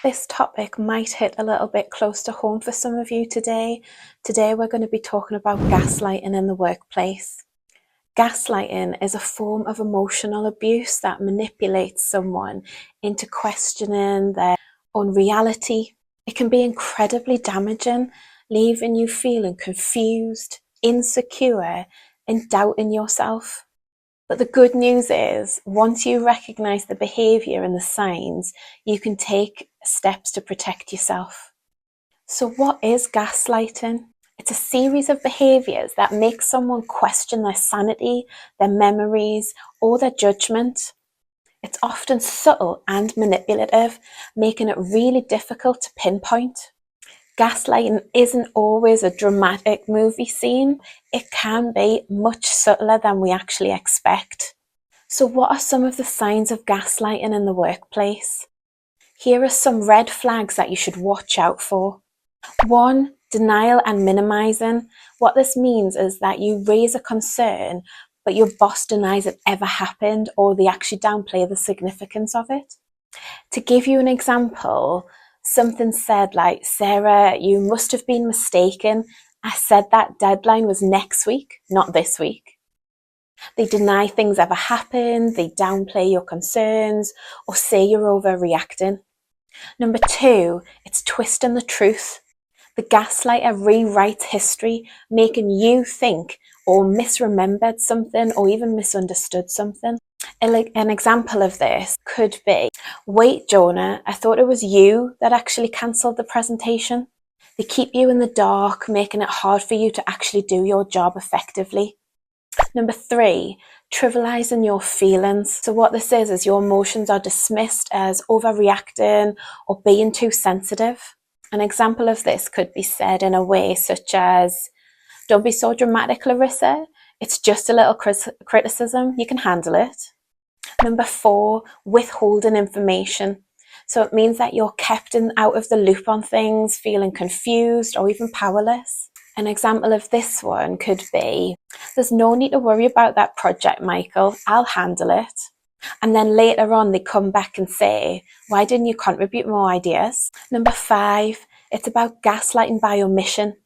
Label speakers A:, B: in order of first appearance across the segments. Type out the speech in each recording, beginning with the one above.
A: This topic might hit a little bit close to home for some of you today. Today we're going to be talking about gaslighting in the workplace. Gaslighting is a form of emotional abuse that manipulates someone into questioning their own reality. It can be incredibly damaging, leaving you feeling confused, insecure, and doubting yourself. But the good news is, once you recognize the behavior and the signs, you can take steps to protect yourself. So what is gaslighting? It's a series of behaviors that make someone question their sanity, their memories, or their judgment. It's often subtle and manipulative, making it really difficult to pinpoint. Gaslighting isn't always a dramatic movie scene. It can be much subtler than we actually expect. So what are some of the signs of gaslighting in the workplace? Here are some red flags that you should watch out for. 1. Denial and minimizing. What this means is that you raise a concern, but your boss denies it ever happened, or they actually downplay the significance of it. To give you an example, something said like, "Sarah, you must have been mistaken. I said that deadline was next week, not this week." They deny things ever happened, they downplay your concerns, or say you're overreacting. Number 2, it's twisting the truth. The gaslighter rewrites history, making you think or misremembered something or even misunderstood something. An example of this could be, "Wait, Jonah, I thought it was you that actually cancelled the presentation." They keep you in the dark, making it hard for you to actually do your job effectively. Number 3, trivializing your feelings. So what this is your emotions are dismissed as overreacting or being too sensitive. An example of this could be said in a way such as, "Don't be so dramatic, Larissa. It's just a little criticism. You can handle it." Number 4, withholding information. So it means that you're kept out of the loop on things, feeling confused or even powerless. An example of this one could be, "There's no need to worry about that project, Michael. I'll handle it." And then later on, they come back and say, "Why didn't you contribute more ideas?" Number 5, it's about gaslighting by omission.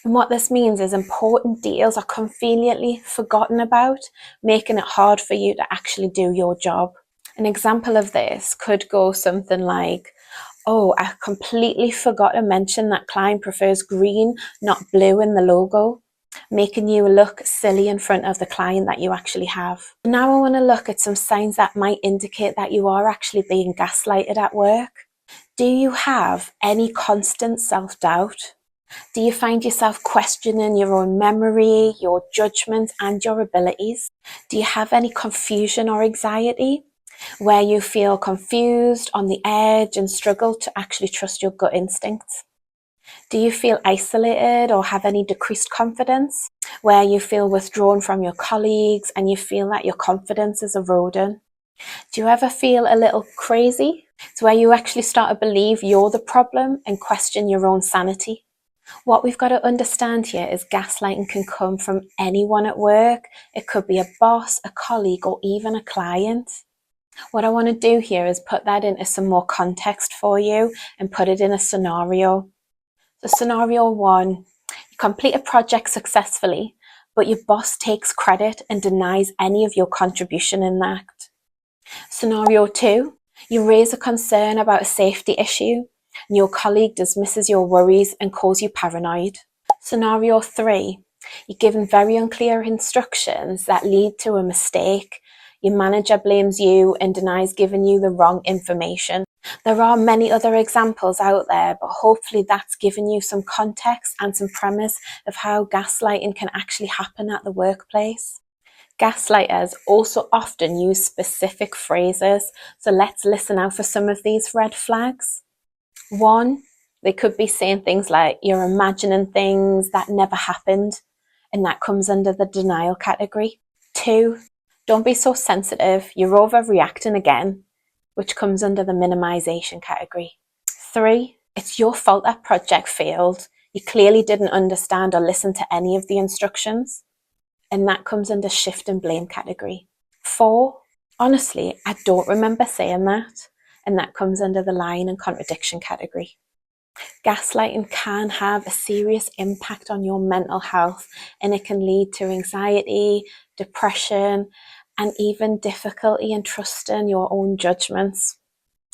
A: And what this means is important details are conveniently forgotten about, making it hard for you to actually do your job. An example of this could go something like, "Oh, I completely forgot to mention that client prefers green, not blue in the logo," making you look silly in front of the client that you actually have. Now I want to look at some signs that might indicate that you are actually being gaslighted at work. Do you have any constant self-doubt? Do you find yourself questioning your own memory, your judgment, and your abilities? Do you have any confusion or anxiety, where you feel confused, on the edge, and struggle to actually trust your gut instincts? Do you feel isolated or have any decreased confidence, where you feel withdrawn from your colleagues and you feel that your confidence is eroding? Do you ever feel a little crazy? It's where you actually start to believe you're the problem and question your own sanity. What we've got to understand here is gaslighting can come from anyone at work. It could be a boss, a colleague, or even a client. What I want to do here is put that into some more context for you and put it in a scenario. So scenario 1, you complete a project successfully, but your boss takes credit and denies any of your contribution in that. Scenario 2, you raise a concern about a safety issue, and your colleague dismisses your worries and calls you paranoid. Scenario 3, you're given very unclear instructions that lead to a mistake. Your manager blames you and denies giving you the wrong information. There are many other examples out there, but hopefully that's given you some context and some premise of how gaslighting can actually happen at the workplace. Gaslighters also often use specific phrases, so let's listen out for some of these red flags. 1, they could be saying things like, "You're imagining things that never happened," and that comes under the denial category. 2, "Don't be so sensitive, you're overreacting again," which comes under the minimization category. 3, "It's your fault that project failed. You clearly didn't understand or listen to any of the instructions," and that comes under shift and blame category. 4, "Honestly, I don't remember saying that," and that comes under the lying and contradiction category. Gaslighting can have a serious impact on your mental health, and it can lead to anxiety, depression, and even difficulty in trusting your own judgments.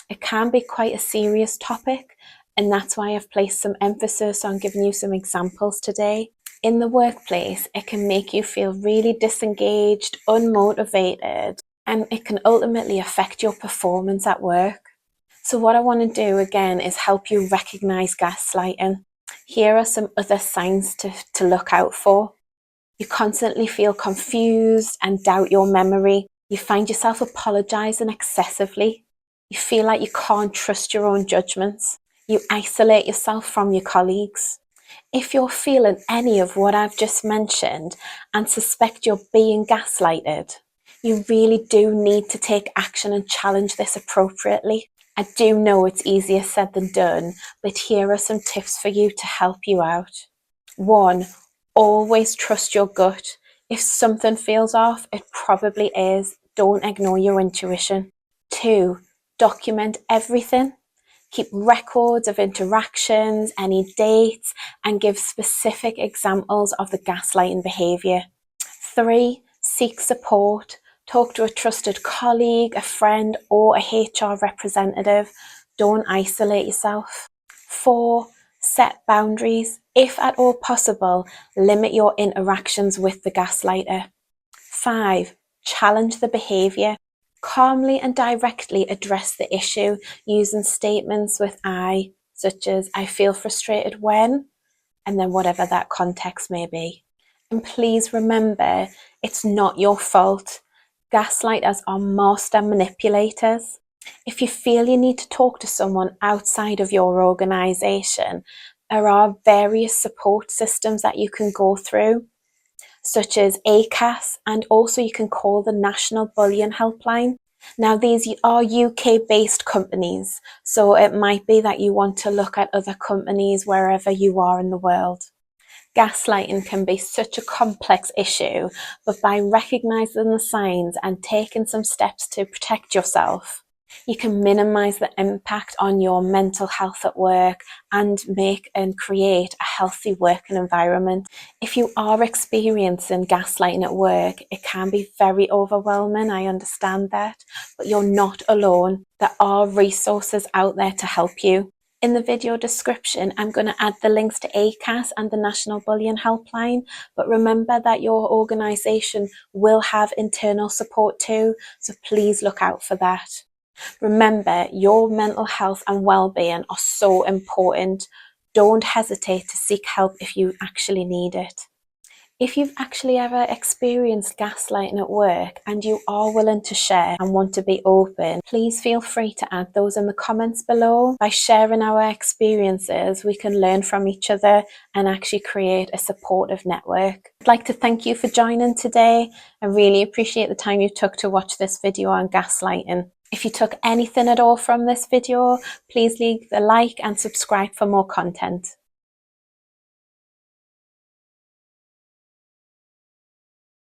A: It can be quite a serious topic, and that's why I've placed some emphasis on giving you some examples today. In the workplace, it can make you feel really disengaged, unmotivated, and it can ultimately affect your performance at work. So what I want to do again is help you recognize gaslighting. Here are some other signs to look out for. You constantly feel confused and doubt your memory. You find yourself apologizing excessively. You feel like you can't trust your own judgments. You isolate yourself from your colleagues. If you're feeling any of what I've just mentioned and suspect you're being gaslighted, you really do need to take action and challenge this appropriately. I do know it's easier said than done, but here are some tips for you to help you out. 1, always trust your gut. If something feels off, it probably is. Don't ignore your intuition. 2, document everything. Keep records of interactions, any dates, and give specific examples of the gaslighting behaviour. 3, seek support. Talk to a trusted colleague, a friend, or a HR representative. Don't isolate yourself. 4, set boundaries. If at all possible, limit your interactions with the gaslighter. 5, challenge the behaviour. Calmly and directly address the issue using statements with I, such as I feel frustrated when, and then whatever that context may be. And please remember, it's not your fault. Gaslighters are master manipulators. If you feel you need to talk to someone outside of your organisation, there are various support systems that you can go through, such as ACAS, and also you can call the National Bullying Helpline. Now, these are UK-based companies, so it might be that you want to look at other companies wherever you are in the world. Gaslighting can be such a complex issue, but by recognising the signs and taking some steps to protect yourself, you can minimise the impact on your mental health at work and make and create a healthy working environment. If you are experiencing gaslighting at work, it can be very overwhelming, I understand that, but you're not alone. There are resources out there to help you. In the video description, I'm going to add the links to ACAS and the National Bullying Helpline, but remember that your organisation will have internal support too, so please look out for that. Remember, your mental health and well-being are so important. Don't hesitate to seek help if you actually need it. If you've actually ever experienced gaslighting at work and you are willing to share and want to be open, please feel free to add those in the comments below. By sharing our experiences, we can learn from each other and actually create a supportive network. I'd like to thank you for joining today. I really appreciate the time you took to watch this video on gaslighting. If you took anything at all from this video, please leave a like and subscribe for more content.